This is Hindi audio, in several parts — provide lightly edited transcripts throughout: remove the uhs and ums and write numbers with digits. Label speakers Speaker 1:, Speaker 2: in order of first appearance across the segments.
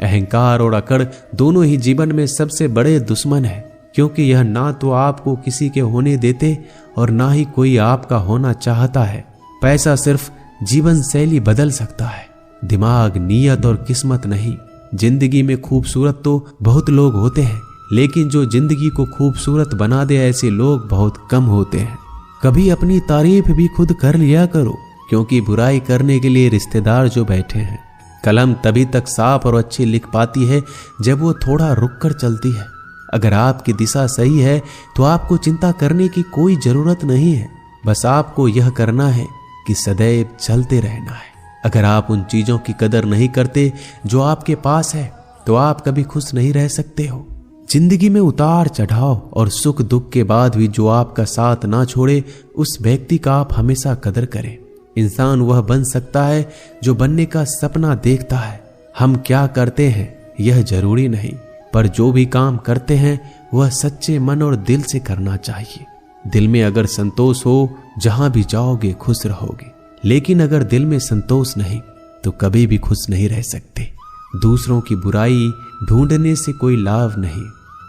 Speaker 1: अहंकार और अकड़ दोनों ही जीवन में सबसे बड़े दुश्मन है, क्योंकि यह ना तो आपको किसी के होने देते और ना ही कोई आपका होना चाहता है। पैसा सिर्फ जीवन शैली बदल सकता है, दिमाग, नीयत और किस्मत नहीं। जिंदगी में खूबसूरत तो बहुत लोग होते हैं, लेकिन जो जिंदगी को खूबसूरत बना दे ऐसे लोग बहुत कम होते हैं। कभी अपनी तारीफ भी खुद कर लिया करो, क्योंकि बुराई करने के लिए रिश्तेदार जो बैठे हैं। कलम तभी तक साफ और अच्छी लिख पाती है जब वो थोड़ा रुक कर चलती है। अगर आपकी दिशा सही है तो आपको चिंता करने की कोई जरूरत नहीं है। बस आपको यह करना है कि सदैव चलते रहना है। अगर आप उन चीजों की कदर नहीं करते जो आपके पास है तो आप कभी खुश नहीं रह सकते हो। जिंदगी में उतार चढ़ाव और सुख दुख के बाद भी जो आपका साथ ना छोड़े, उस व्यक्ति का आप हमेशा कदर करें। इंसान वह बन सकता है जो बनने का सपना देखता है। हम क्या करते हैं यह जरूरी नहीं, पर जो भी काम करते हैं वह सच्चे मन और दिल से करना चाहिए। दिल में अगर संतोष हो, जहां भी जाओगे खुश रहोगे, लेकिन अगर दिल में संतोष नहीं तो कभी भी खुश नहीं रह सकते। दूसरों की बुराई ढूंढने से कोई लाभ नहीं,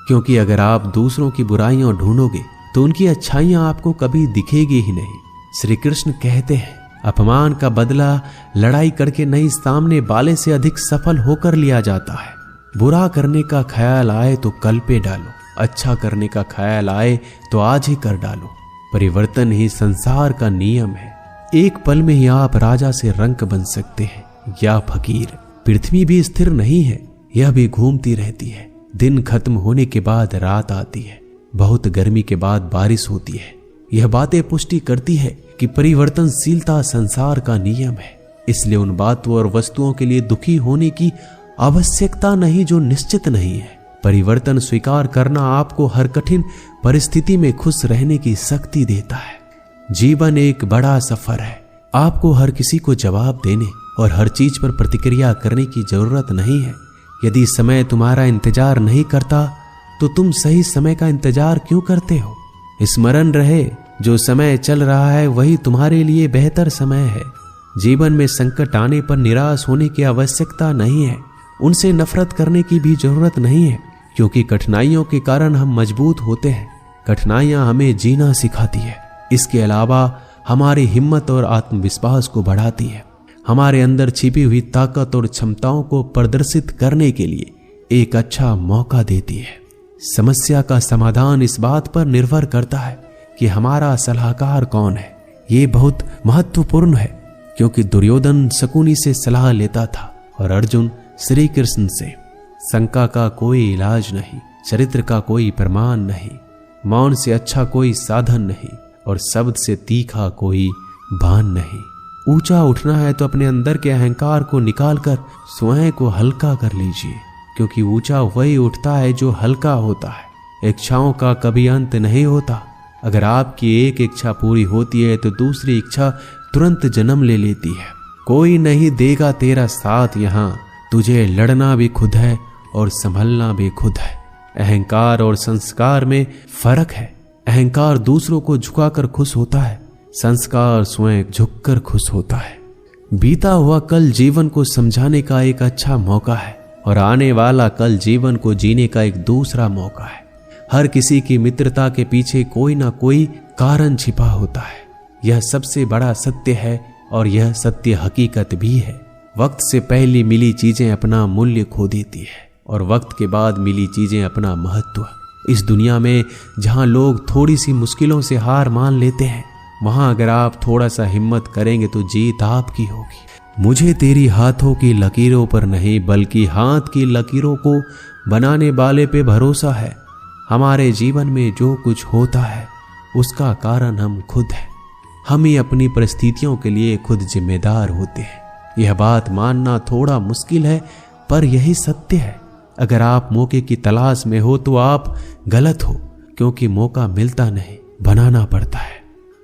Speaker 1: क्योंकि अगर आप दूसरों की बुराइयां ढूंढोगे तो उनकी अच्छाइयां आपको कभी दिखेगी ही नहीं। श्री कृष्ण कहते हैं, अपमान का बदला लड़ाई करके नहीं, सामने वाले से अधिक सफल होकर लिया जाता है। बुरा करने का ख्याल आए तो कल पे डालो, अच्छा करने का ख्याल आए तो आज ही कर डालो। परिवर्तन ही संसार का नियम है। एक पल में ही आप राजा से रंक बन सकते हैं या फकीर। पृथ्वी भी स्थिर नहीं है, यह भी घूमती रहती है। दिन खत्म होने के बाद रात आती है, बहुत गर्मी के बाद बारिश होती है। यह बातें पुष्टि करती है कि परिवर्तनशीलता संसार का नियम है। इसलिए उन बातों और वस्तुओं के लिए दुखी होने की आवश्यकता नहीं जो निश्चित नहीं है। परिवर्तन स्वीकार करना आपको हर कठिन परिस्थिति में खुश रहने की शक्ति देता है। जीवन एक बड़ा सफर है। आपको हर किसी को जवाब देने और हर चीज पर प्रतिक्रिया करने की जरूरत नहीं है। यदि समय तुम्हारा इंतजार नहीं करता तो तुम सही समय का इंतजार क्यों करते हो? स्मरण रहे, जो समय चल रहा है वही तुम्हारे लिए बेहतर समय है। जीवन में संकट आने पर निराश होने की आवश्यकता नहीं है, उनसे नफरत करने की भी जरूरत नहीं है, क्योंकि कठिनाइयों के कारण हम मजबूत होते हैं। कठिनाइयां हमें जीना सिखाती है। इसके अलावा हमारी हिम्मत और आत्मविश्वास को बढ़ाती है। हमारे अंदर छिपी हुई ताकत और क्षमताओं को प्रदर्शित करने के लिए एक अच्छा मौका देती है। समस्या का समाधान इस बात पर निर्भर करता है कि हमारा सलाहकार कौन है। ये बहुत महत्वपूर्ण है, क्योंकि दुर्योधन शकुनी से सलाह लेता था और अर्जुन श्री कृष्ण से। शंका का कोई इलाज नहीं, चरित्र का कोई प्रमाण नहीं, मौन से अच्छा कोई साधन नहीं और शब्द से तीखा कोई बाण नहीं। ऊंचा उठना है तो अपने अंदर के अहंकार को निकालकर स्वयं को हल्का कर लीजिए, क्योंकि ऊंचा वही उठता है जो हल्का होता है। इच्छाओं का कभी अंत नहीं होता। अगर आपकी एक इच्छा पूरी होती है तो दूसरी इच्छा तुरंत जन्म ले लेती है। कोई नहीं देगा तेरा साथ यहाँ, तुझे लड़ना भी खुद है और संभलना भी खुद है। अहंकार और संस्कार में फर्क है। अहंकार दूसरों को झुकाकर खुश होता है, संस्कार स्वयं झुककर खुश होता है। बीता हुआ कल जीवन को समझाने का एक अच्छा मौका है और आने वाला कल जीवन को जीने का एक दूसरा मौका है। हर किसी की मित्रता के पीछे कोई ना कोई कारण छिपा होता है। यह सबसे बड़ा सत्य है और यह सत्य हकीकत भी है। वक्त से पहले मिली चीजें अपना मूल्य खो देती है और वक्त के बाद मिली चीजें अपना महत्व। इस दुनिया में जहां लोग थोड़ी सी मुश्किलों से हार मान लेते हैं, वहां अगर आप थोड़ा सा हिम्मत करेंगे तो जीत आपकी होगी। मुझे तेरी हाथों की लकीरों पर नहीं, बल्कि हाथ की लकीरों को बनाने वाले पे भरोसा है। हमारे जीवन में जो कुछ होता है उसका कारण हम खुद हैं। हम ही अपनी परिस्थितियों के लिए खुद जिम्मेदार होते हैं। यह बात मानना थोड़ा मुश्किल है, पर यही सत्य है। अगर आप मौके की तलाश में हो तो आप गलत हो, क्योंकि मौका मिलता नहीं, बनाना पड़ता है।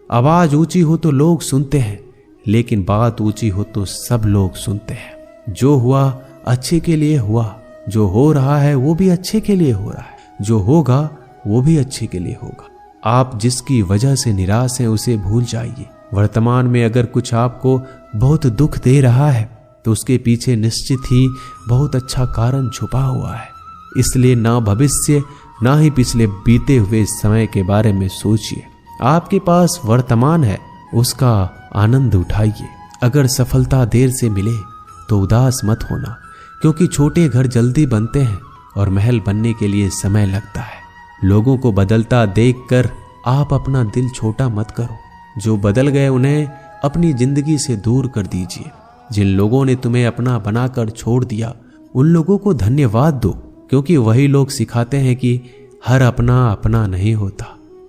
Speaker 1: आवाज ऊंची हो तो लोग सुनते हैं, लेकिन बात ऊंची हो तो सब लोग सुनते हैं। जो हुआ अच्छे के लिए हुआ, जो हो रहा है वो भी अच्छे के लिए हो रहा है, जो होगा वो भी अच्छे के लिए होगा। आप जिसकी वजह से निराश हैं उसे भूल जाइए। वर्तमान में अगर कुछ आपको बहुत दुख दे रहा है तो उसके पीछे निश्चित ही बहुत अच्छा कारण छुपा हुआ है। इसलिए ना भविष्य ना ही पिछले बीते हुए समय के बारे में सोचिए। आपके पास वर्तमान है, उसका आनंद उठाइए। अगर सफलता देर से मिले तो उदास मत होना, क्योंकि छोटे घर जल्दी बनते हैं और महल बनने के लिए समय लगता है। लोगों को बदलता देखकर आप अपना दिल छोटा मत करो। जो बदल गए उन्हें अपनी जिंदगी से दूर कर दीजिए। जिन लोगों ने तुम्हें अपना बनाकर छोड़ दिया उन लोगों को धन्यवाद दो, क्योंकि वही लोग सिखाते हैं कि हर अपना अपना नहीं होता।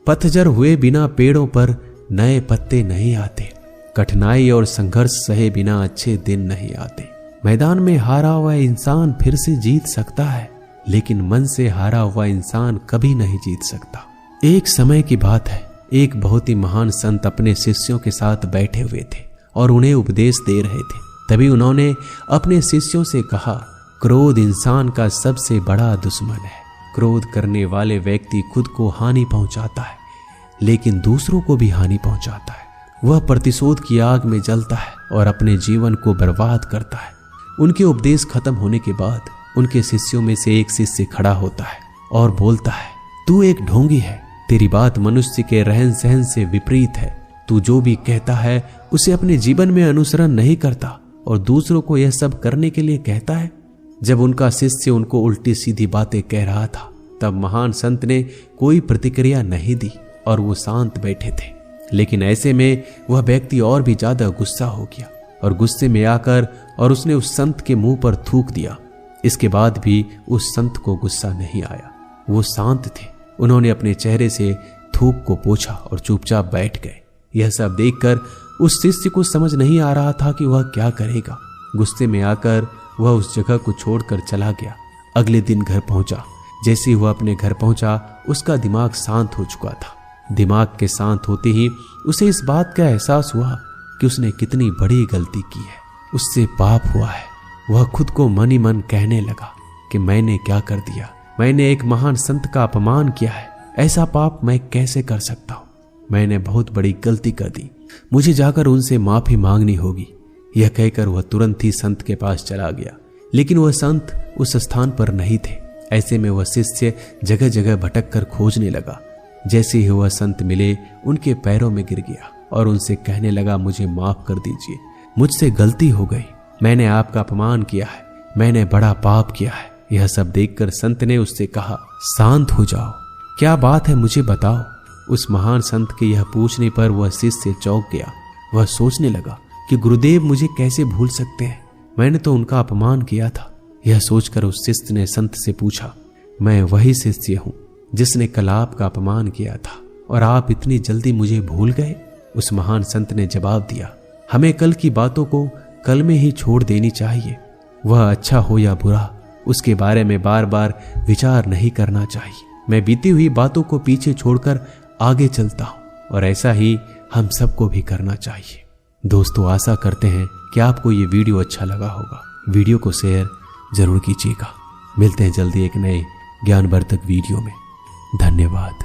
Speaker 1: पतझड़ हुए बिना पेड़ों पर नए पत्ते नहीं आते। कठिनाई और संघर्ष सहे बिना अच्छे दिन नहीं आते। मैदान में हारा हुआ इंसान फिर से जीत सकता है, लेकिन मन से हारा हुआ इंसान कभी नहीं जीत सकता। एक समय की बात है, एक बहुत ही महान संत अपने शिष्यों के साथ बैठे हुए थे और उन्हें उपदेश दे रहे थे। तभी उन्होंने अपने शिष्यों से कहा, क्रोध इंसान का सबसे बड़ा दुश्मन है। क्रोध करने वाले व्यक्ति खुद को हानि पहुंचाता है, लेकिन दूसरों को भी हानि पहुंचाता है। वह प्रतिशोध की आग में जलता है और अपने जीवन को बर्बाद करता है। उनके उपदेश खत्म होने के बाद उनके शिष्यों में से एक शिष्य खड़ा होता है और बोलता है, तू एक ढोंगी है। तेरी बात मनुष्य के रहन सहन से विपरीत है। तू जो भी कहता है उसे अपने जीवन में अनुसरण नहीं करता और दूसरों को यह सब करने के लिए कहता है। जब उनका शिष्य उनको उल्टी सीधी बातें कह रहा था, तब महान संत ने कोई प्रतिक्रिया नहीं दी और वो शांत बैठे थे। लेकिन ऐसे में वह व्यक्ति और भी ज्यादा गुस्सा हो गया और गुस्से में आकर और उसने उस संत के मुंह पर थूक दिया। इसके बाद भी उस संत को गुस्सा नहीं आया। वो शांत थे। उन्होंने अपने चेहरे से थूक को पोंछा और चुपचाप बैठ गए। यह सब देखकर उस शिष्य को समझ नहीं आ रहा था कि वह क्या करेगा। गुस्से में आकर वह उस जगह को छोड़कर चला गया। अगले दिन घर पहुंचा। जैसे ही वह अपने घर पहुंचा, उसका दिमाग शांत हो चुका था। दिमाग के शांत होते ही उसे इस बात का एहसास हुआ कि उसने कितनी बड़ी गलती की है। उससे पाप हुआ है। वह खुद को मन ही मन कहने लगा कि मैंने क्या कर दिया। मैंने एक महान संत का अपमान किया है। ऐसा पाप मैं कैसे कर सकता हूँ। मैंने बहुत बड़ी गलती कर दी। मुझे जाकर उनसे माफी मांगनी होगी। यह कहकर वह तुरंत ही संत के पास चला गया। लेकिन वह संत उस स्थान पर नहीं थे। ऐसे में वह शिष्य जगह जगह भटक कर खोजने लगा। जैसे ही वह संत मिले, उनके पैरों में गिर गया और उनसे कहने लगा, मुझे माफ कर दीजिए। मुझसे गलती हो गई। मैंने आपका अपमान किया है। मैंने बड़ा पाप किया है। यह सब देखकर संत ने उससे कहा, शांत हो जाओ। क्या बात है, मुझे बताओ। उस महान संत के यह पूछने पर वह शिष्य चौंक गया। वह सोचने लगा कि गुरुदेव मुझे कैसे भूल सकते हैं। मैंने तो उनका अपमान किया था। यह सोचकर उस शिष्य ने संत से पूछा, मैं वही शिष्य हूँ जिसने कल आपका अपमान किया था और आप इतनी जल्दी मुझे भूल गए। उस महान संत ने जवाब दिया, हमें कल की बातों को कल में ही छोड़ देनी चाहिए। वह अच्छा हो या बुरा, उसके बारे में बार बार विचार नहीं करना चाहिए। मैं बीती हुई बातों को पीछे छोड़कर आगे चलता हूँ और ऐसा ही हम सबको भी करना चाहिए। दोस्तों, आशा करते हैं कि आपको ये वीडियो अच्छा लगा होगा। वीडियो को शेयर जरूर कीजिएगा। मिलते हैं जल्दी एक नए ज्ञानवर्धक वीडियो में। धन्यवाद।